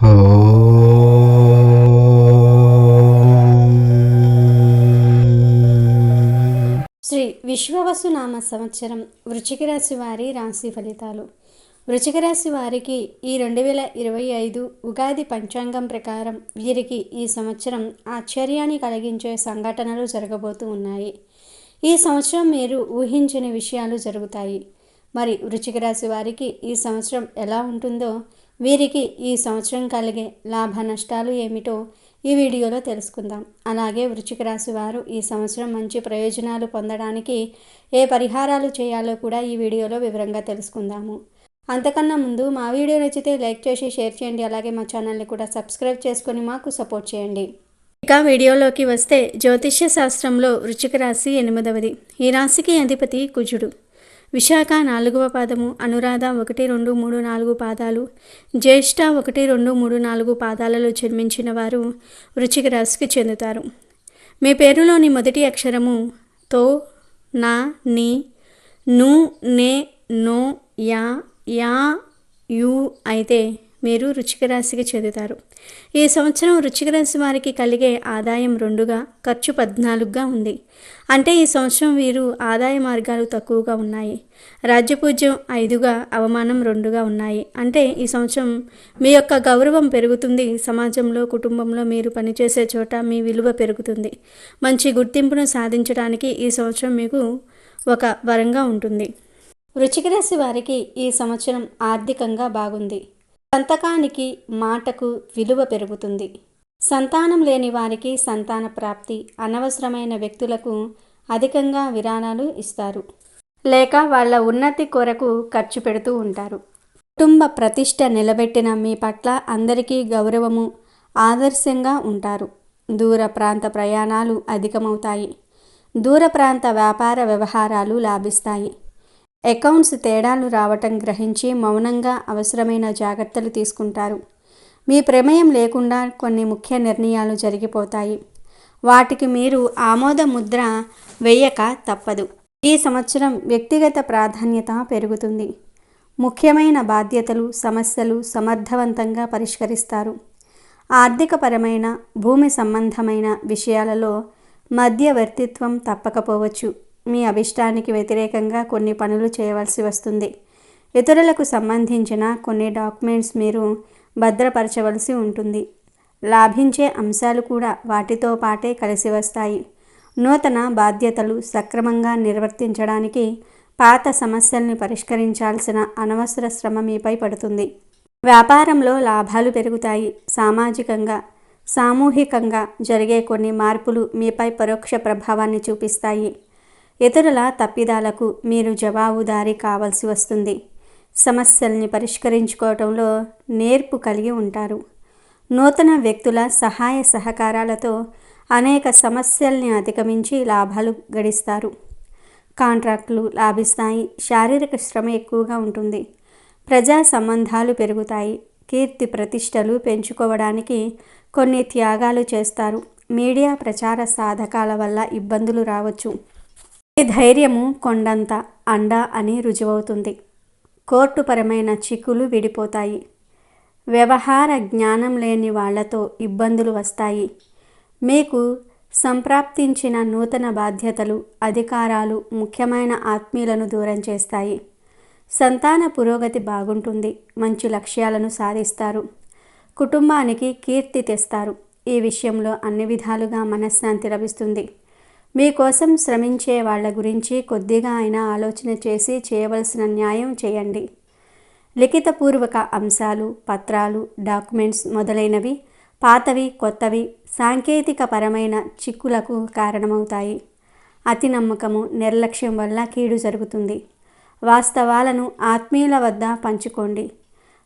శ్రీ విశ్వవసునామ సంవత్సరం వృశ్చిక రాశి వారి రాశి ఫలితాలు. వృశ్చిక రాశి వారికి ఈ 2025 ఉగాది పంచాంగం ప్రకారం వీరికి ఈ సంవత్సరం ఆశ్చర్యాన్ని కలిగించే సంఘటనలు జరగబోతూ ఉన్నాయి. ఈ సంవత్సరం మీరు ఊహించని విషయాలు జరుగుతాయి. మరి వృశ్చిక రాశి వారికి ఈ సంవత్సరం ఎలా ఉంటుందో, వీరికి ఈ సంవత్సరం కలిగే లాభ నష్టాలు ఏమిటో ఈ వీడియోలో తెలుసుకుందాం. అలాగే వృశ్చిక రాశి వారు ఈ సంవత్సరం మంచి ప్రయోజనాలు పొందడానికి ఏ పరిహారాలు చేయాలో కూడా ఈ వీడియోలో వివరంగా తెలుసుకుందాము. అంతకన్నా ముందు మా వీడియో నచ్చితే లైక్ చేసి షేర్ చేయండి. అలాగే మా ఛానల్ని కూడా సబ్స్క్రైబ్ చేసుకొని మాకు సపోర్ట్ చేయండి. ఇక వీడియోలోకి వస్తే జ్యోతిష్య శాస్త్రంలో వృశ్చిక రాశి 8వది. ఈ రాశికి అధిపతి కుజుడు. విశాఖ 4వ పాదము, అనురాధ 1, 2, 3, 4 పాదాలు, జ్యేష్ఠ 1, 2, 3, 4 పాదాలలో జన్మించిన వారు వృశ్చిక రాశికి చెందుతారు. మీ పేరులోని మొదటి అక్షరము తో, నా, ని, ను, నే, నో, యా, యా, యు అయితే మీరు వృశ్చిక రాశికి చెందుతారు. ఈ సంవత్సరం వృశ్చిక రాశి వారికి కలిగే ఆదాయం 2గా, ఖర్చు 14గా ఉంది. అంటే ఈ సంవత్సరం వీరు ఆదాయ మార్గాలు తక్కువగా ఉన్నాయి. రాజ్యపూజ్యం 5గా, అవమానం 2గా ఉన్నాయి. అంటే ఈ సంవత్సరం మీ యొక్క గౌరవం పెరుగుతుంది. సమాజంలో, కుటుంబంలో, మీరు పనిచేసే చోట మీ విలువ పెరుగుతుంది. మంచి గుర్తింపును సాధించడానికి ఈ సంవత్సరం మీకు ఒక వరంగా ఉంటుంది. వృశ్చిక రాశి వారికి ఈ సంవత్సరం ఆర్థికంగా బాగుంది. సంతకానికి, మాటకు విలువ పెరుగుతుంది. సంతానం లేని వారికి సంతాన ప్రాప్తి, అనవసరమైన వ్యక్తులకు అధికంగా విరాళాలు ఇస్తారు, లేక వాళ్ళ ఉన్నతి కొరకు ఖర్చు పెడుతూ ఉంటారు. కుటుంబ ప్రతిష్ట నిలబెట్టిన మీ పట్ల అందరికీ గౌరవము, ఆదర్శంగా ఉంటారు. దూర ప్రాంత ప్రయాణాలు అధికమవుతాయి. దూర ప్రాంత వ్యాపార వ్యవహారాలు లాభిస్తాయి. అకౌంట్స్ తేడాలు రావటం గ్రహించి మౌనంగా అవసరమైన జాగ్రత్తలు తీసుకుంటారు. మీ ప్రమేయం లేకుండా కొన్ని ముఖ్య నిర్ణయాలు జరిగిపోతాయి. వాటికి మీరు ఆమోద ముద్ర వేయక తప్పదు. ఈ సంవత్సరం వ్యక్తిగత ప్రాధాన్యత పెరుగుతుంది. ముఖ్యమైన బాధ్యతలు, సమస్యలు సమర్థవంతంగా పరిష్కరిస్తారు. ఆర్థికపరమైన, భూమి సంబంధమైన విషయాలలో మధ్యవర్తిత్వం తప్పకపోవచ్చు. మీ అభిష్టానికి వ్యతిరేకంగా కొన్ని పనులు చేయవలసి వస్తుంది. ఇతరులకు సంబంధించిన కొన్ని డాక్యుమెంట్స్ మీరు భద్రపరచవలసి ఉంటుంది. లాభించే అంశాలు కూడా వాటితో పాటే కలిసి వస్తాయి. నూతన బాధ్యతలు సక్రమంగా నిర్వర్తించడానికి పాత సమస్యల్ని పరిష్కరించాల్సిన అనవసర శ్రమ మీపై పడుతుంది. వ్యాపారంలో లాభాలు పెరుగుతాయి. సామాజికంగా, సామూహికంగా జరిగే కొన్ని మార్పులు మీపై పరోక్ష ప్రభావాన్ని చూపిస్తాయి. ఇతరుల తప్పిదాలకు మీరు జవాబుదారీ కావాల్సి వస్తుంది. సమస్యల్ని పరిష్కరించుకోవటంలో నేర్పు కలిగి ఉంటారు. నూతన వ్యక్తుల సహాయ సహకారాలతో అనేక సమస్యల్ని అధిగమించి లాభాలు గడిస్తారు. కాంట్రాక్టులు లాభిస్తాయి. శారీరక శ్రమ ఎక్కువగా ఉంటుంది. ప్రజా సంబంధాలు పెరుగుతాయి. కీర్తి ప్రతిష్టలు పెంచుకోవడానికి కొన్ని త్యాగాలు చేస్తారు. మీడియా ప్రచార సాధకాల వల్ల ఇబ్బందులు రావచ్చు. ఈ ధైర్యము కొండంత అండ అని రుజువవుతుంది. కోర్టుపరమైన చిక్కులు విడిపోతాయి. వ్యవహార జ్ఞానం లేని వాళ్లతో ఇబ్బందులు వస్తాయి. మీకు సంప్రాప్తించిన నూతన బాధ్యతలు, అధికారాలు ముఖ్యమైన ఆత్మీయులను దూరం చేస్తాయి. సంతాన పురోగతి బాగుంటుంది. మంచి లక్ష్యాలను సాధిస్తారు. కుటుంబానికి కీర్తి తెస్తారు. ఈ విషయంలో అన్ని విధాలుగా మనశ్శాంతి లభిస్తుంది. మీకోసం శ్రమించే వాళ్ళ గురించి కొద్దిగా అయినా ఆలోచన చేసి చేయవలసిన న్యాయం చేయండి. లిఖితపూర్వక అంశాలు, పత్రాలు, డాక్యుమెంట్స్ మొదలైనవి పాతవి, కొత్తవి సాంకేతిక పరమైన చిక్కులకు కారణమవుతాయి. అతి నమ్మకము, నిర్లక్ష్యం వల్ల కీడు జరుగుతుంది. వాస్తవాలను ఆత్మీయుల వద్ద పంచుకోండి.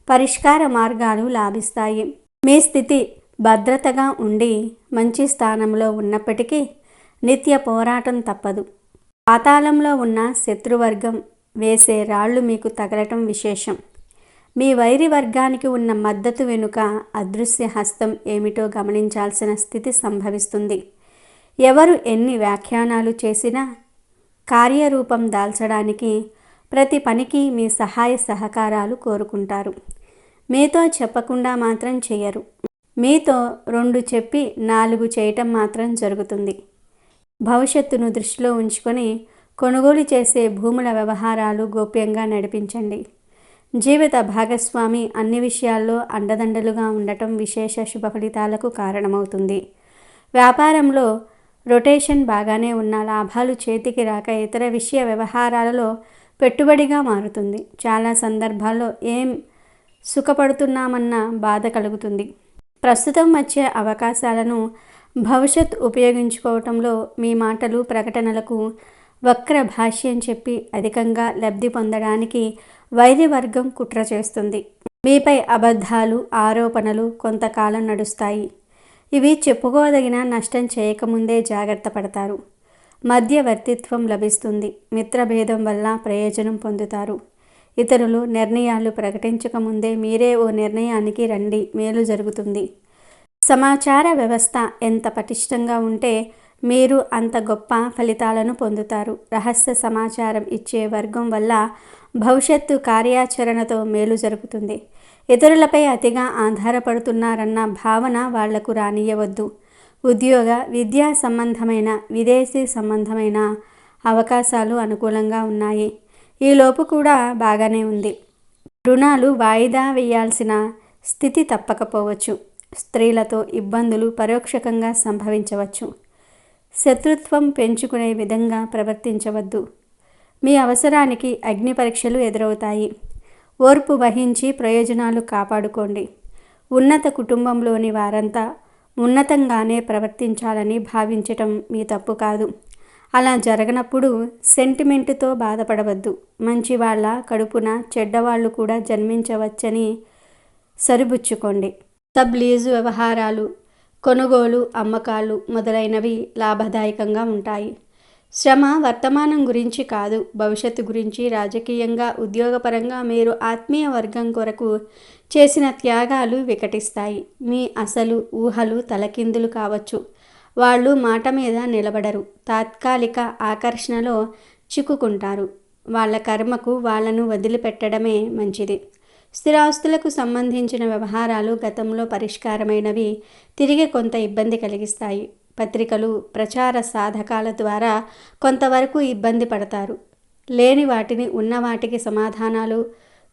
పరిష్కార మార్గాలు లాభిస్తాయి. మీ స్థితి భద్రతగా ఉండి మంచి స్థానంలో ఉన్నప్పటికీ నిత్య పోరాటం తప్పదు. పాతాళంలో ఉన్న శత్రువర్గం వేసే రాళ్లు మీకు తగలటం విశేషం. మీ వైరి వర్గానికి ఉన్న మద్దతు వెనుక అదృశ్య హస్తం ఏమిటో గమనించాల్సిన స్థితి సంభవిస్తుంది. ఎవరు ఎన్ని వ్యాఖ్యానాలు చేసినా కార్యరూపం దాల్చడానికి ప్రతి పనికి మీ సహాయ సహకారాలు కోరుకుంటారు. మీతో చెప్పకుండా మాత్రం చేయరు. మీతో 2 చెప్పి 4 చేయటం మాత్రం జరుగుతుంది. భవిష్యత్తును దృష్టిలో ఉంచుకొని కొనుగోలు చేసే భూముల వ్యవహారాలు గోప్యంగా నడిపించండి. జీవిత భాగస్వామి అన్ని విషయాల్లో అండదండలుగా ఉండటం విశేష శుభ ఫలితాలకు కారణమవుతుంది. వ్యాపారంలో రొటేషన్ బాగానే ఉన్న లాభాలు చేతికి రాక ఇతర విషయ వ్యవహారాలలో పెట్టుబడిగా మారుతుంది. చాలా సందర్భాల్లో ఏం సుఖపడుతున్నామన్న బాధ కలుగుతుంది. ప్రస్తుతం వచ్చే అవకాశాలను భవిష్యత్ ఉపయోగించుకోవటంలో మీ మాటలు ప్రకటనలకు వక్ర భాష్యం చెప్పి అధికంగా లబ్ధి పొందడానికి వైద్యవర్గం కుట్ర చేస్తుంది. మీపై అబద్ధాలు, ఆరోపణలు కొంతకాలం నడుస్తాయి. ఇవి చెప్పుకోదగిన నష్టం చేయకముందే జాగ్రత్త పడతారు. మధ్యవర్తిత్వం లభిస్తుంది. మిత్రభేదం వల్ల ప్రయోజనం పొందుతారు. ఇతరులు నిర్ణయాలు ప్రకటించకముందే మీరే ఓ నిర్ణయానికి రండి, మేలు జరుగుతుంది. సమాచార వ్యవస్థ ఎంత పటిష్టంగా ఉంటే మీరు అంత గొప్ప ఫలితాలను పొందుతారు. రహస్య సమాచారం ఇచ్చే వర్గం వల్ల భవిష్యత్తు కార్యాచరణతో మేలు జరుగుతుంది. ఇతరులపై అతిగా ఆధారపడుతున్నారన్న భావన వాళ్లకు రానియవద్దు. ఉద్యోగ, విద్యా సంబంధమైన, విదేశీ సంబంధమైన అవకాశాలు అనుకూలంగా ఉన్నాయి. ఈలోపు కూడా బాగానే ఉంది. రుణాలు వాయిదా వేయాల్సిన స్థితి తప్పకపోవచ్చు. స్త్రీలతో ఇబ్బందులు పరోక్షకంగా సంభవించవచ్చు. శత్రుత్వం పెంచుకునే విధంగా ప్రవర్తించవద్దు. మీ అవసరానికి అగ్ని పరీక్షలు ఎదురవుతాయి. ఓర్పు వహించి ప్రయోజనాలు కాపాడుకోండి. ఉన్నత కుటుంబంలోని వారంతా ఉన్నతంగానే ప్రవర్తించాలని భావించటం మీ తప్పు కాదు. అలా జరగనప్పుడు సెంటిమెంటుతో బాధపడవద్దు. మంచివాళ్ల కడుపున చెడ్డవాళ్ళు కూడా జన్మించవచ్చని సరిపుచ్చుకోండి. సబ్లీజు వ్యవహారాలు, కొనుగోలు, అమ్మకాలు మొదలైనవి లాభదాయకంగా ఉంటాయి. శ్రమ వర్తమానం గురించి కాదు, భవిష్యత్తు గురించి. రాజకీయంగా, ఉద్యోగపరంగా మీరు ఆత్మీయ వర్గం కొరకు చేసిన త్యాగాలు వికటిస్తాయి. మీ అసలు ఊహలు తలకిందులు కావచ్చు. వాళ్ళు మాట మీద నిలబడరు. తాత్కాలిక ఆకర్షణలో చిక్కుకుంటారు. వాళ్ళ కర్మకు వాళ్ళను వదిలిపెట్టడమే మంచిది. స్థిరాస్తులకు సంబంధించిన వ్యవహారాలు గతంలో పరిష్కారమైనవి తిరిగి కొంత ఇబ్బంది కలిగిస్తాయి. పత్రికలు, ప్రచార సాధకాల ద్వారా కొంతవరకు ఇబ్బంది పడతారు. లేని వాటిని ఉన్న వాటికి సమాధానాలు,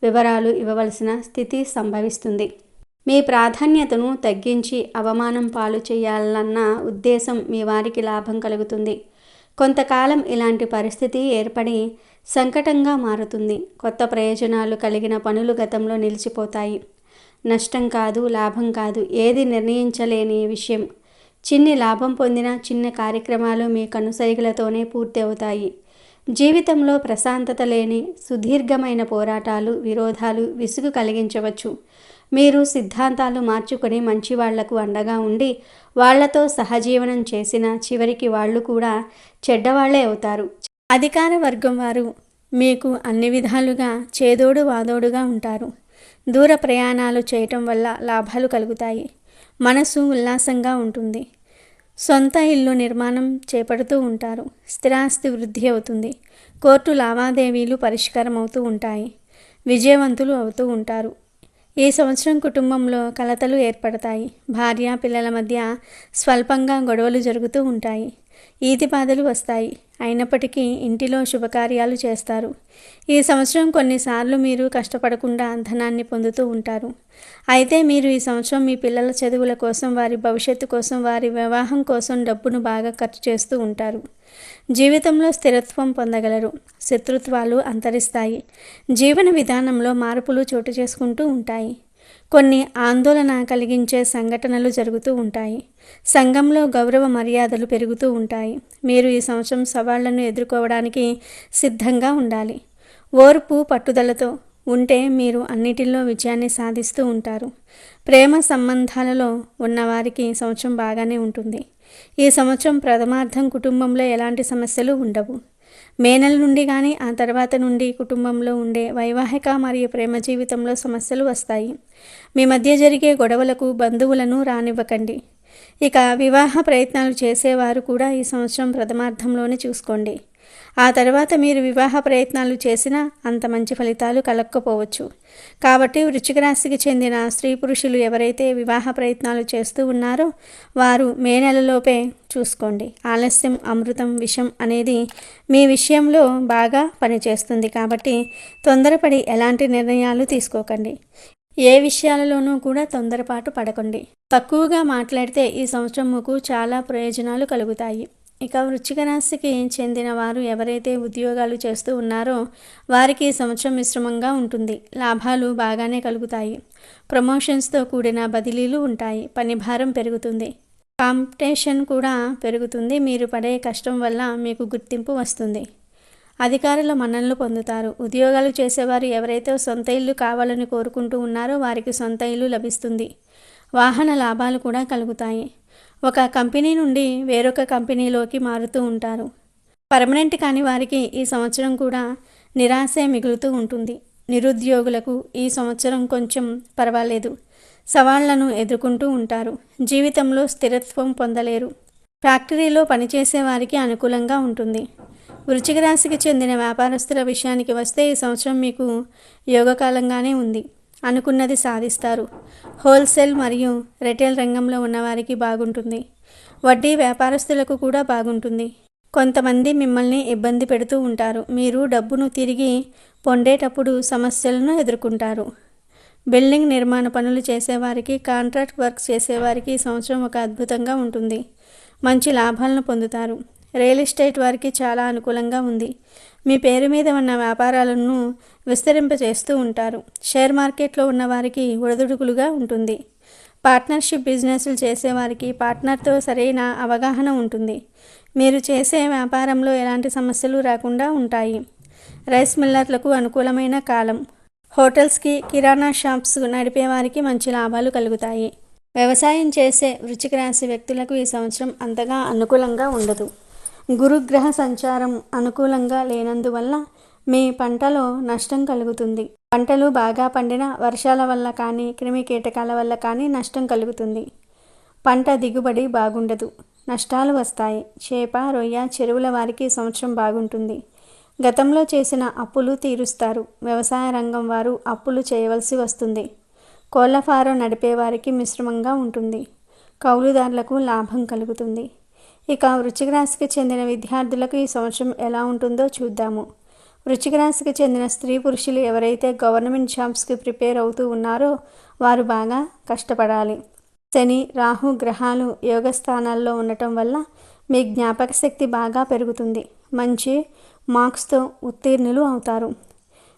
వివరాలు ఇవ్వవలసిన స్థితి సంభవిస్తుంది. మీ ప్రాధాన్యతను తగ్గించి అవమానం పాలు చేయాలన్న ఉద్దేశం మీ వారికి లాభం కలుగుతుంది. కొంతకాలం ఇలాంటి పరిస్థితి ఏర్పడి సంకటంగా మారుతుంది. కొత్త ప్రయోజనాలు కలిగిన పనులు గతంలో నిలిచిపోతాయి. నష్టం కాదు, లాభం కాదు, ఏది నిర్ణయించలేని విషయం. చిన్ని లాభం పొందిన చిన్న కార్యక్రమాలు మీ కనుసైగలతోనే పూర్తి అవుతాయి. జీవితంలో ప్రశాంతత లేని సుదీర్ఘమైన పోరాటాలు, విరోధాలు విసుగు కలిగించవచ్చు. మీరు సిద్ధాంతాలు మార్చుకొని మంచివాళ్లకు అండగా ఉండి వాళ్లతో సహజీవనం చేసిన చివరికి వాళ్ళు కూడా చెడ్డవాళ్లే అవుతారు. అధికార వర్గం వారు మీకు అన్ని విధాలుగా చేదోడు వాదోడుగా ఉంటారు. దూర ప్రయాణాలు చేయటం వల్ల లాభాలు కలుగుతాయి. మనసు ఉల్లాసంగా ఉంటుంది. సొంత ఇల్లు నిర్మాణం చేపడుతూ ఉంటారు. స్థిరాస్తి వృద్ధి అవుతుంది. కోర్టు లావాదేవీలు పరిష్కారం అవుతూ ఉంటాయి. విజయవంతులు అవుతూ ఉంటారు. ఈ సంవత్సరం కుటుంబంలో కలతలు ఏర్పడతాయి. భార్య పిల్లల మధ్య స్వల్పంగా గొడవలు జరుగుతూ ఉంటాయి. ఈతిబాధలు వస్తాయి. అయినప్పటికీ ఇంటిలో శుభకార్యాలు చేస్తారు. ఈ సంవత్సరం కొన్నిసార్లు మీరు కష్టపడకుండా ధనాన్ని పొందుతూ ఉంటారు. అయితే మీరు ఈ సంవత్సరం మీ పిల్లల చదువుల కోసం, వారి భవిష్యత్తు కోసం, వారి వివాహం కోసం డబ్బును బాగా ఖర్చు చేస్తూ ఉంటారు. జీవితంలో స్థిరత్వం పొందగలరు. శత్రుత్వాలు అంతరిస్తాయి. జీవన విధానంలో మార్పులు చోటు చేసుకుంటూ ఉంటాయి. కొన్ని ఆందోళన కలిగించే సంఘటనలు జరుగుతూ ఉంటాయి. సంఘంలో గౌరవ మర్యాదలు పెరుగుతూ ఉంటాయి. మీరు ఈ సంవత్సరం సవాళ్లను ఎదుర్కోవడానికి సిద్ధంగా ఉండాలి. ఓర్పు పట్టుదలతో ఉంటే మీరు అన్నిటిలో విజయాన్ని సాధిస్తూ ఉంటారు. ప్రేమ సంబంధాలలో ఉన్నవారికి ఈ సంవత్సరం బాగానే ఉంటుంది. ఈ సంవత్సరం ప్రథమార్థం కుటుంబంలో ఎలాంటి సమస్యలు ఉండవు. మే నెల నుండి కానీ ఆ తర్వాత నుండి కుటుంబంలో ఉండే వైవాహిక మరియు ప్రేమ జీవితంలో సమస్యలు వస్తాయి. మీ మధ్య జరిగే గొడవలకు బంధువులను రానివ్వకండి. ఇక వివాహ ప్రయత్నాలు చేసేవారు కూడా ఈ సంవత్సరం ప్రథమార్థంలోనే చూసుకోండి. ఆ తర్వాత మీరు వివాహ ప్రయత్నాలు చేసినా అంత మంచి ఫలితాలు కలగకపోవచ్చు. కాబట్టి వృశ్చిక రాశికి చెందిన స్త్రీ పురుషులు ఎవరైతే వివాహ ప్రయత్నాలు చేస్తూ ఉన్నారో వారు మే నెలలోపే చూసుకోండి. ఆలస్యం అమృతం విషం అనేది మీ విషయంలో బాగా పనిచేస్తుంది. కాబట్టి తొందరపడి ఎలాంటి నిర్ణయాలు తీసుకోకండి. ఏ విషయాలలోనూ కూడా తొందరపాటు పడకండి. తక్కువగా మాట్లాడితే ఈ సంవత్సరం మీకు చాలా ప్రయోజనాలు కలుగుతాయి. ఇక వృశ్చిక రాశికి చెందిన వారు ఎవరైతే ఉద్యోగాలు చేస్తూ ఉన్నారో వారికి ఈ సంవత్సరం మిశ్రమంగా ఉంటుంది. లాభాలు బాగానే కలుగుతాయి. ప్రమోషన్స్తో కూడిన బదిలీలు ఉంటాయి. పని భారం పెరుగుతుంది. కాంపిటీషన్ కూడా పెరుగుతుంది. మీరు పడే కష్టం వల్ల మీకు గుర్తింపు వస్తుంది. అధికారుల మన్ననలు పొందుతారు. ఉద్యోగాలు చేసేవారు ఎవరైతే సొంత ఇల్లు కావాలని కోరుకుంటూ ఉన్నారో వారికి సొంత ఇల్లు లభిస్తుంది. వాహన లాభాలు కూడా కలుగుతాయి. ఒక కంపెనీ నుండి వేరొక కంపెనీలోకి మారుతూ ఉంటారు. పర్మనెంట్ కాని వారికి ఈ సంవత్సరం కూడా నిరాశే మిగులుతూ ఉంటుంది. నిరుద్యోగులకు ఈ సంవత్సరం కొంచెం పర్వాలేదు. సవాళ్లను ఎదుర్కొంటూ ఉంటారు. జీవితంలో స్థిరత్వం పొందలేరు. ఫ్యాక్టరీలో పనిచేసే వారికి అనుకూలంగా ఉంటుంది. వృశ్చిక రాశికి చెందిన వ్యాపారస్తుల విషయానికి వస్తే ఈ సంవత్సరం మీకు యోగకాలంగానే ఉంది. అనుకున్నది సాధిస్తారు. హోల్సేల్ మరియు రిటైల్ రంగంలో ఉన్నవారికి బాగుంటుంది. వడ్డీ వ్యాపారస్తులకు కూడా బాగుంటుంది. కొంతమంది మిమ్మల్ని ఇబ్బంది పెడుతూ ఉంటారు. మీరు డబ్బును తిరిగి పొందేటప్పుడు సమస్యలను ఎదుర్కొంటారు. బిల్డింగ్ నిర్మాణ పనులు చేసేవారికి, కాంట్రాక్ట్ వర్క్ చేసేవారికి ఈ సంవత్సరం ఒక అద్భుతంగా ఉంటుంది. మంచి లాభాలను పొందుతారు. రియల్ ఎస్టేట్ వారికి చాలా అనుకూలంగా ఉంది. మీ పేరు మీద ఉన్న వ్యాపారాలను విస్తరింపజేస్తూ ఉంటారు. షేర్ మార్కెట్లో ఉన్నవారికి ఒడిదుడుకులుగా ఉంటుంది. పార్ట్నర్షిప్ బిజినెస్లు చేసేవారికి పార్ట్నర్తో సరైన అవగాహన ఉంటుంది. మీరు చేసే వ్యాపారంలో ఎలాంటి సమస్యలు రాకుండా ఉంటాయి. రైస్ మిల్లర్లకు అనుకూలమైన కాలం. హోటల్స్కి, కిరాణా షాప్స్ నడిపేవారికి మంచి లాభాలు కలుగుతాయి. వ్యవసాయం చేసే వృశ్చిక రాశి వ్యక్తులకు ఈ సంవత్సరం అంతగా అనుకూలంగా ఉండదు. గురుగ్రహ సంచారం అనుకూలంగా లేనందువల్ల మీ పంటలో నష్టం కలుగుతుంది. పంటలు బాగా పండిన వర్షాల వల్ల కానీ, క్రిమి కీటకాల వల్ల కానీ నష్టం కలుగుతుంది. పంట దిగుబడి బాగుండదు. నష్టాలు వస్తాయి. చేప, రొయ్య, చెరువుల వారికి సంవత్సరం బాగుంటుంది. గతంలో చేసిన అప్పులు తీరుస్తారు. వ్యవసాయ రంగం వారు అప్పులు చేయవలసి వస్తుంది. కోళ్ల ఫారం నడిపేవారికి మిశ్రమంగా ఉంటుంది. కౌలుదారులకు లాభం కలుగుతుంది. ఇక వృశ్చిక రాశికి చెందిన విద్యార్థులకు ఈ సంవత్సరం ఎలా ఉంటుందో చూద్దాము. వృశ్చిక రాశికి చెందిన స్త్రీ పురుషులు ఎవరైతే గవర్నమెంట్ జాబ్స్కి ప్రిపేర్ అవుతూ ఉన్నారో వారు బాగా కష్టపడాలి. శని, రాహు గ్రహాలు యోగ స్థానాల్లో ఉండటం వల్ల మీ జ్ఞాపక శక్తి బాగా పెరుగుతుంది. మంచి మార్క్స్తో ఉత్తీర్ణులు అవుతారు.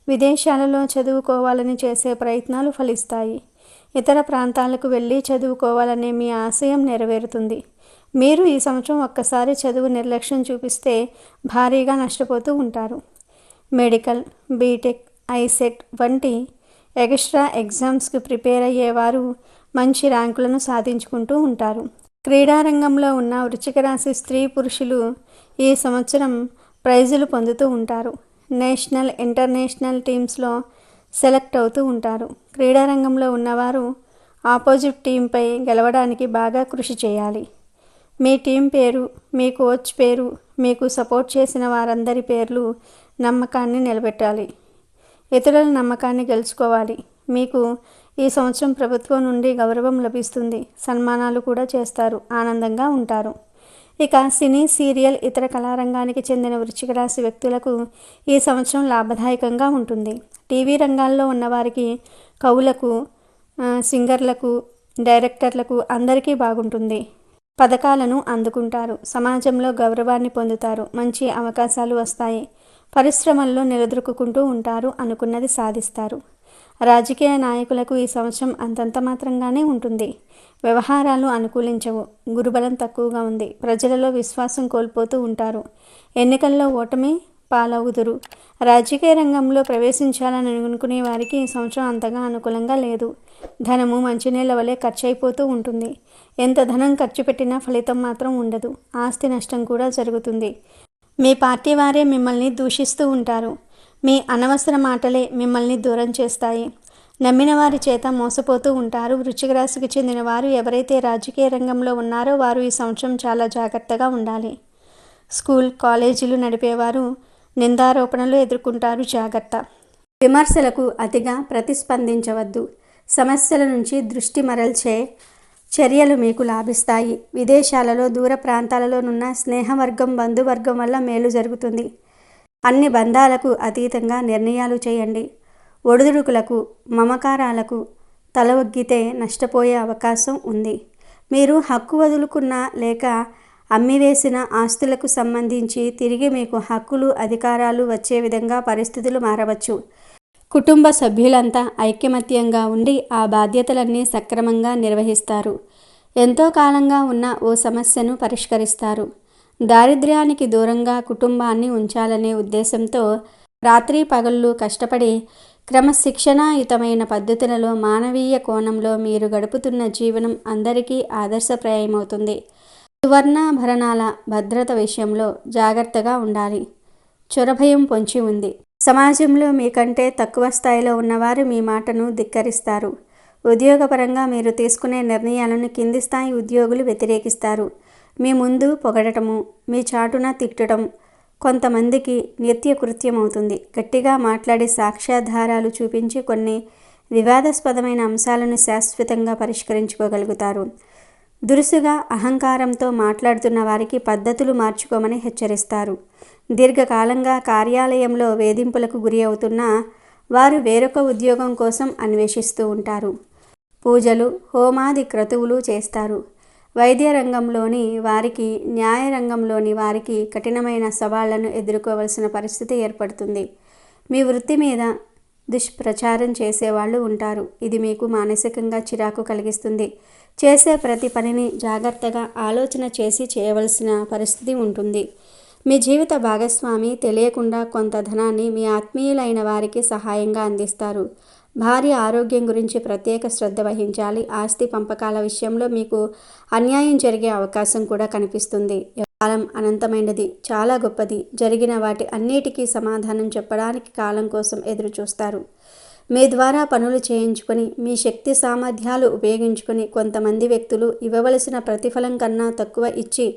విదేశాలలో చదువుకోవాలని చేసే ప్రయత్నాలు ఫలిస్తాయి. ఇతర ప్రాంతాలకు వెళ్ళి చదువుకోవాలనే మీ ఆశయం నెరవేరుతుంది. మీరు ఈ సంవత్సరం ఒక్కసారి చదువు నిర్లక్ష్యం చూపిస్తే భారీగా నష్టపోతూ ఉంటారు. మెడికల్, బీటెక్, ఐసెట్ వంటి ఎక్స్ట్రా ఎగ్జామ్స్కి ప్రిపేర్ అయ్యేవారు మంచి ర్యాంకులను సాధించుకుంటూ ఉంటారు. క్రీడారంగంలో ఉన్న వృశ్చిక రాశి స్త్రీ పురుషులు ఈ సంవత్సరం ప్రైజులు పొందుతూ ఉంటారు. నేషనల్, ఇంటర్నేషనల్ టీమ్స్లో సెలెక్ట్ అవుతూ ఉంటారు. క్రీడారంగంలో ఉన్నవారు ఆపోజిట్ టీంపై గెలవడానికి బాగా కృషి చేయాలి. మీ టీం పేరు, మీ కోచ్ పేరు, మీకు సపోర్ట్ చేసిన వారందరి పేర్లు నమ్మకాన్ని నిలబెట్టాలి. ఇతరుల నమ్మకాన్ని గెలుచుకోవాలి. మీకు ఈ సంవత్సరం ప్రభుత్వం నుండి గౌరవం లభిస్తుంది. సన్మానాలు కూడా చేస్తారు. ఆనందంగా ఉంటారు. ఇక సినీ, సీరియల్, ఇతర కళారంగానికి చెందిన వృశ్చిక రాశి వ్యక్తులకు ఈ సంవత్సరం లాభదాయకంగా ఉంటుంది. టీవీ రంగాల్లో ఉన్నవారికి, కవులకు, సింగర్లకు, డైరెక్టర్లకు అందరికీ బాగుంటుంది. పథకాలను అందుకుంటారు. సమాజంలో గౌరవాన్ని పొందుతారు. మంచి అవకాశాలు వస్తాయి. పరిశ్రమల్లో నిలదొక్కుకుంటూ ఉంటారు. అనుకున్నది సాధిస్తారు. రాజకీయ నాయకులకు ఈ సంవత్సరం అంతంత మాత్రంగానే ఉంటుంది. వ్యవహారాలు అనుకూలించవు. గురుబలం తక్కువగా ఉంది. ప్రజలలో విశ్వాసం కోల్పోతూ ఉంటారు. ఎన్నికల్లో ఓటమి పాలవుదురు. రాజకీయ రంగంలో ప్రవేశించాలని అనుకునే వారికి ఈ సంవత్సరం అంతగా అనుకూలంగా లేదు. ధనము మంచినీళ్ళ వలె ఖర్చు అయిపోతూ ఉంటుంది. ఎంత ధనం ఖర్చు పెట్టినా ఫలితం మాత్రం ఉండదు. ఆస్తి నష్టం కూడా జరుగుతుంది. మీ పార్టీ వారే మిమ్మల్ని దూషిస్తూ ఉంటారు. మీ అనవసర మాటలే మిమ్మల్ని దూరం చేస్తాయి. నమ్మిన వారి చేత మోసపోతూ ఉంటారు. వృశ్చిక రాశికి చెందిన వారు ఎవరైతే రాజకీయ రంగంలో ఉన్నారో వారు ఈ సంవత్సరం చాలా జాగ్రత్తగా ఉండాలి. స్కూల్, కాలేజీలు నడిపేవారు నిందారోపణలు ఎదుర్కొంటారు. జాగ్రత్త. విమర్శలకు అతిగా ప్రతిస్పందించవద్దు. సమస్యల నుంచి దృష్టి మరల్చే చర్యలు మీకు లాభిస్తాయి. విదేశాలలో, దూర ప్రాంతాలలోనున్న స్నేహవర్గం, బంధువర్గం వల్ల మేలు జరుగుతుంది. అన్ని బంధాలకు అతీతంగా నిర్ణయాలు చేయండి. ఒడిదుడుకులకు, మమకారాలకు తల ఒగ్గితే నష్టపోయే అవకాశం ఉంది. మీరు హక్కు వదులుకున్న లేక అమ్మివేసిన ఆస్తులకు సంబంధించి తిరిగి మీకు హక్కులు, అధికారాలు వచ్చే విధంగా పరిస్థితులు మారవచ్చు. కుటుంబ సభ్యులంతా ఐకమత్యంగా ఉండి ఆ బాధ్యతలన్నీ సక్రమంగా నిర్వహిస్తారు. ఎంతో కాలంగా ఉన్న ఓ సమస్యను పరిష్కరిస్తారు. దారిద్ర్యానికి దూరంగా కుటుంబాన్ని ఉంచాలనే ఉద్దేశంతో రాత్రి పగళ్ళు కష్టపడి క్రమశిక్షణాయుతమైన పద్ధతులలో మానవీయ కోణంలో మీరు గడుపుతున్న జీవనం అందరికీ ఆదర్శప్రాయమవుతుంది. సువర్ణాభరణాల భద్రత విషయంలో జాగ్రత్తగా ఉండాలి. చొరభయం పొంచి ఉంది. సమాజంలో మీకంటే తక్కువ స్థాయిలో ఉన్నవారు మీ మాటను ధిక్కరిస్తారు. ఉద్యోగపరంగా మీరు తీసుకునే నిర్ణయాలను కింది స్థాయి ఉద్యోగులు వ్యతిరేకిస్తారు. మీ ముందు పొగడటము, మీ చాటున తిట్టడం కొంతమందికి నిత్యకృత్యమవుతుంది. గట్టిగా మాట్లాడి సాక్ష్యాధారాలు చూపించి కొన్ని వివాదాస్పదమైన అంశాలను శాశ్వతంగా పరిష్కరించుకోగలుగుతారు. దురుసుగా, అహంకారంతో మాట్లాడుతున్న వారికి పద్ధతులు మార్చుకోమని హెచ్చరిస్తారు. దీర్ఘకాలంగా కార్యాలయంలో వేధింపులకు గురి అవుతున్న వారు వేరొక ఉద్యోగం కోసం అన్వేషిస్తూ ఉంటారు. పూజలు, హోమాది క్రతువులు చేస్తారు. వైద్య రంగంలోని వారికి, న్యాయ రంగంలోని వారికి కఠినమైన సవాళ్లను ఎదుర్కోవలసిన పరిస్థితి ఏర్పడుతుంది. మీ వృత్తి మీద దుష్ప్రచారం చేసేవాళ్ళు ఉంటారు. ఇది మీకు మానసికంగా చిరాకు కలిగిస్తుంది. చేసే ప్రతి పనిని జాగ్రత్తగా ఆలోచన చేసి చేయవలసిన పరిస్థితి ఉంటుంది. మీ జీవిత భాగస్వామి తెలియకుండా కొంత ధనాన్ని మీ ఆత్మీయులైన వారికి సహాయంగా అందిస్తారు. భార్య ఆరోగ్యం గురించి ప్రత్యేక శ్రద్ధ వహించాలి. ఆస్తి పంపకాల విషయంలో మీకు అన్యాయం జరిగే అవకాశం కూడా కనిపిస్తుంది. కాలం అనంతమైనది, చాలా గొప్పది. జరిగిన వాటి అన్నిటికీ సమాధానం చెప్పడానికి కాలం కోసం ఎదురు చూస్తారు. మీ ద్వారా పనులు చేయించుకొని, మీ శక్తి సామర్థ్యాలు ఉపయోగించుకొని కొంతమంది వ్యక్తులు ఇవ్వవలసిన ప్రతిఫలం కన్నా తక్కువ ఇచ్చి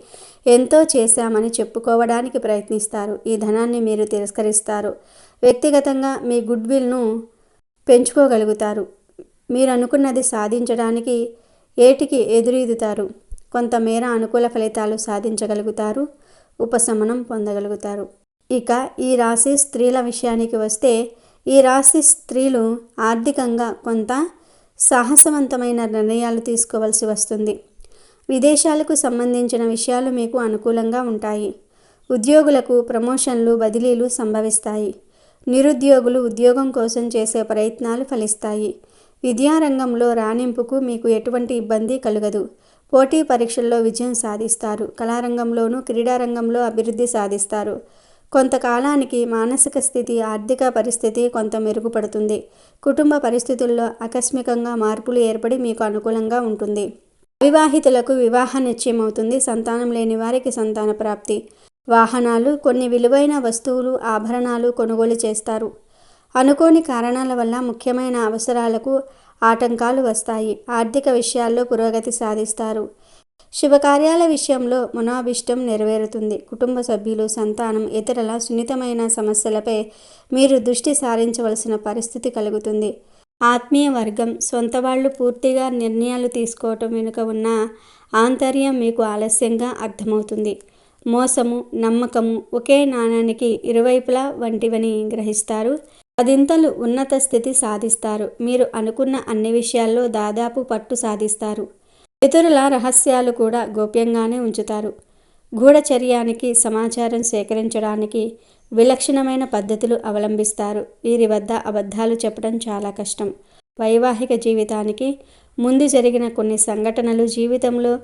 ఎంతో చేశామని చెప్పుకోవడానికి ప్రయత్నిస్తారు. ఈ ధనాన్ని మీరు తిరస్కరిస్తారు. వ్యక్తిగతంగా మీ గుడ్విల్ను పెంచుకోగలుగుతారు. మీరు అనుకున్నది సాధించడానికి ఏటికి ఎదురీదుతారు. కొంతమేర అనుకూల ఫలితాలు సాధించగలుగుతారు. ఉపశమనం పొందగలుగుతారు. ఇక ఈ రాశి స్త్రీల విషయానికి వస్తే, ఈ రాశి స్త్రీలు ఆర్థికంగా కొంత సాహసవంతమైన నిర్ణయాలు తీసుకోవాల్సి వస్తుంది. విదేశాలకు సంబంధించిన విషయాలు మీకు అనుకూలంగా ఉంటాయి. ఉద్యోగులకు ప్రమోషన్లు, బదిలీలు సంభవిస్తాయి. నిరుద్యోగులు ఉద్యోగం కోసం చేసే ప్రయత్నాలు ఫలిస్తాయి. విద్యారంగంలో రాణింపుకు మీకు ఎటువంటి ఇబ్బంది కలుగదు. పోటీ పరీక్షల్లో విజయం సాధిస్తారు. కళారంగంలోనూ, క్రీడారంగంలో అభివృద్ధి సాధిస్తారు. కొంతకాలానికి మానసిక స్థితి, ఆర్థిక పరిస్థితి కొంత మెరుగుపడుతుంది. కుటుంబ పరిస్థితుల్లో ఆకస్మికంగా మార్పులు ఏర్పడి మీకు అనుకూలంగా ఉంటుంది. అవివాహితులకు వివాహ నిశ్చయమవుతుంది. సంతానం లేని వారికి సంతాన ప్రాప్తి. వాహనాలు, కొన్ని విలువైన వస్తువులు, ఆభరణాలు కొనుగోలు చేస్తారు. అనుకోని కారణాల వల్ల ముఖ్యమైన అవసరాలకు ఆటంకాలు వస్తాయి. ఆర్థిక విషయాల్లో పురోగతి సాధిస్తారు. శుభకార్యాల విషయంలో మనోభిష్టం నెరవేరుతుంది. కుటుంబ సభ్యులు, సంతానం, ఇతరుల సున్నితమైన సమస్యలపై మీరు దృష్టి సారించవలసిన పరిస్థితి కలుగుతుంది. ఆత్మీయ వర్గం, సొంత వాళ్ళు పూర్తిగా నిర్ణయాలు తీసుకోవటం వెనుక ఉన్న ఆంతర్యం మీకు ఆలస్యంగా అర్థమవుతుంది. మోసము, నమ్మకము ఒకే నాణానికి ఇరువైపులా వంటివని గ్రహిస్తారు. పదింతలు ఉన్నత స్థితి సాధిస్తారు. మీరు అనుకున్న అన్ని విషయాల్లో దాదాపు పట్టు సాధిస్తారు. ఇతరుల రహస్యాలు కూడా గోప్యంగానే ఉంచుతారు. గూఢచర్యానికి, సమాచారం సేకరించడానికి విలక్షణమైన పద్ధతులు అవలంబిస్తారు. వీరి వద్ద అబద్ధాలు చెప్పడం చాలా కష్టం. వైవాహిక జీవితానికి ముందు జరిగిన కొన్ని సంఘటనలు జీవితంలో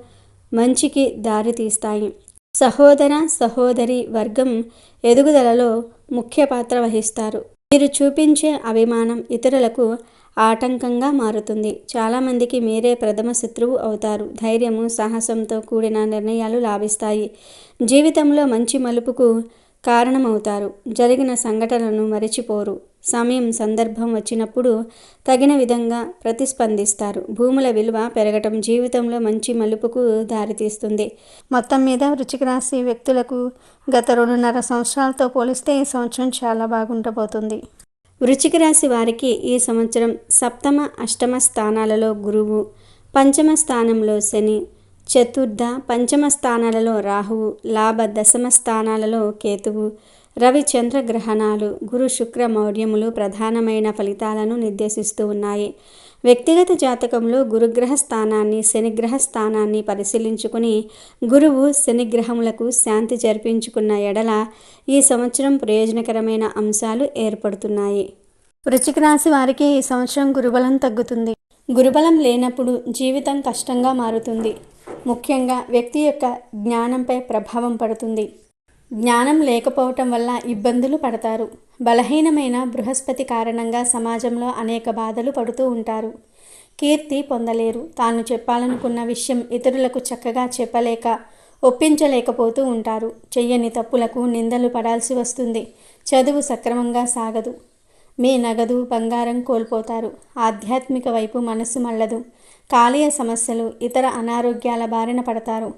మంచికి దారి తీస్తాయి. సహోదర సహోదరి వర్గం ఎదుగుదలలో ముఖ్య పాత్ర వహిస్తారు. మీరు చూపించే అభిమానం ఇతరులకు ఆటంకంగా మారుతుంది. చాలామందికి మీరే ప్రథమ శత్రువు అవుతారు. ధైర్యము, సాహసంతో కూడిన నిర్ణయాలు లాభిస్తాయి. జీవితంలో మంచి మలుపుకు కారణమవుతారు. జరిగిన సంఘటనలను మరిచిపోరు. సమయం సందర్భం వచ్చినప్పుడు తగిన విధంగా ప్రతిస్పందిస్తారు. భూముల విలువ పెరగటం జీవితంలో మంచి మలుపుకు దారితీస్తుంది. మొత్తం మీద వృశ్చిక రాశి వ్యక్తులకు గత 2.5 సంవత్సరాలతో పోలిస్తే ఈ సంవత్సరం చాలా బాగుండబోతుంది. వృశ్చిక రాశి వారికి ఈ సంవత్సరం సప్తమ అష్టమ స్థానాలలో గురువు, పంచమ స్థానంలో శని, చతుర్థ పంచమ స్థానాలలో రాహువు, లాభ దశమ స్థానాలలో కేతువు, రవి చంద్ర గ్రహణాలు, గురు శుక్ర మౌర్యములు ప్రధానమైన ఫలితాలను నిర్దేశిస్తూ ఉన్నాయి. వ్యక్తిగత జాతకంలో గురుగ్రహ స్థానాన్ని శనిగ్రహ స్థానాన్ని పరిశీలించుకుని గురువు శనిగ్రహములకు శాంతి జరిపించుకున్న ఎడల ఈ సంవత్సరం ప్రయోజనకరమైన అంశాలు ఏర్పడుతున్నాయి. వృశ్చిక రాశి వారికి ఈ సంవత్సరం గురుబలం తగ్గుతుంది. గురుబలం లేనప్పుడు జీవితం కష్టంగా మారుతుంది. ముఖ్యంగా వ్యక్తి యొక్క జ్ఞానంపై ప్రభావం పడుతుంది. జ్ఞానం లేకపోవటం వల్ల ఇబ్బందులు పడతారు. బలహీనమైన బృహస్పతి కారణంగా సమాజంలో అనేక బాధలు పడుతూ ఉంటారు. కీర్తి పొందలేరు. తాను చెప్పాలనుకున్న విషయం ఇతరులకు చక్కగా చెప్పలేక ఒప్పించలేకపోతూ ఉంటారు. చెయ్యని తప్పులకు నిందలు పడాల్సి వస్తుంది. చదువు సక్రమంగా సాగదు. మీ నగదు బంగారం కోల్పోతారు. ఆధ్యాత్మిక వైపు మనసు మళ్ళదు. కాలీయ సమస్యలు, ఇతర అనారోగ్యాల బారిన పడతారు.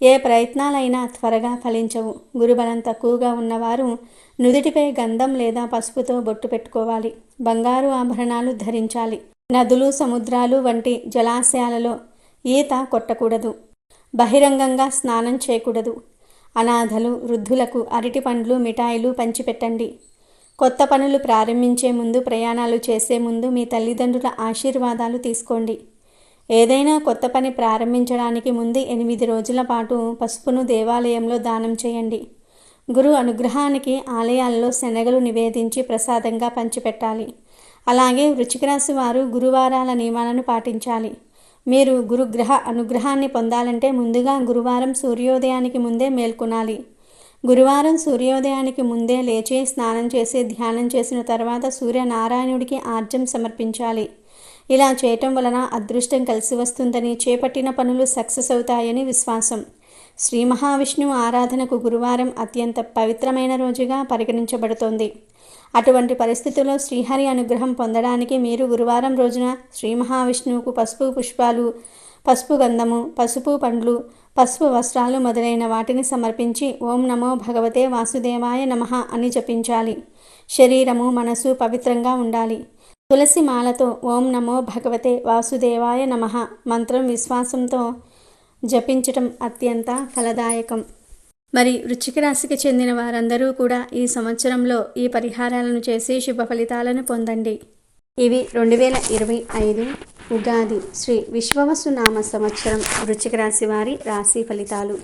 ఏ ప్రయత్నాలైనా త్వరగా ఫలించవు. గురుబలం తక్కువగా ఉన్నవారు నుదిటిపై గంధం లేదా పసుపుతో బొట్టు పెట్టుకోవాలి. బంగారు ఆభరణాలు ధరించాలి. నదులు, సముద్రాలు వంటి జలాశయాలలో ఈత కొట్టకూడదు. బహిరంగంగా స్నానం చేయకూడదు. అనాథలు, వృద్ధులకు అరటి పండ్లు, మిఠాయిలు పంచిపెట్టండి. కొత్త పనులు ప్రారంభించే ముందు, ప్రయాణాలు చేసే ముందు మీ తల్లిదండ్రుల ఆశీర్వాదాలు తీసుకోండి. ఏదైనా కొత్త పని ప్రారంభించడానికి ముందు 8 రోజుల పాటు పసుపును దేవాలయంలో దానం చేయండి. గురు అనుగ్రహానికి ఆలయాల్లో శనగలు నివేదించి ప్రసాదంగా పంచిపెట్టాలి. అలాగే వృశ్చిక రాశి వారు గురువారాల నియమాలను పాటించాలి. మీరు గురుగ్రహ అనుగ్రహాన్ని పొందాలంటే ముందుగా గురువారం సూర్యోదయానికి ముందే మేల్కొనాలి. గురువారం సూర్యోదయానికి ముందే లేచి స్నానం చేసి ధ్యానం చేసిన తర్వాత సూర్యనారాయణుడికి ఆర్ఘ్యం సమర్పించాలి. ఇలా చేయటం వలన అదృష్టం కలిసి వస్తుందని, చేపట్టిన పనులు సక్సెస్ అవుతాయని విశ్వాసం. శ్రీ మహావిష్ణువు ఆరాధనకు గురువారం అత్యంత పవిత్రమైన రోజుగా పరిగణించబడుతోంది. అటువంటి పరిస్థితుల్లో శ్రీహరి అనుగ్రహం పొందడానికి మీరు గురువారం రోజున శ్రీ మహావిష్ణువుకు పసుపు పుష్పాలు, పసుపు గంధము, పసుపు పండ్లు, పసుపు వస్త్రాలు మొదలైన వాటిని సమర్పించి ఓం నమో భగవతే వాసుదేవాయ నమః అని జపించాలి. శరీరము, మనసు పవిత్రంగా ఉండాలి. తులసి మాలతో ఓం నమో భగవతే వాసుదేవాయ నమః మంత్రం విశ్వాసంతో జపించటం అత్యంత ఫలదాయకం. మరి వృశ్చిక రాశికి చెందిన వారందరూ కూడా ఈ సంవత్సరంలో ఈ పరిహారాలను చేసి శుభ ఫలితాలను పొందండి. ఇవి 2025 ఉగాది శ్రీ విశ్వవసునామ సంవత్సరం వృశ్చిక రాశి వారి రాశి ఫలితాలు.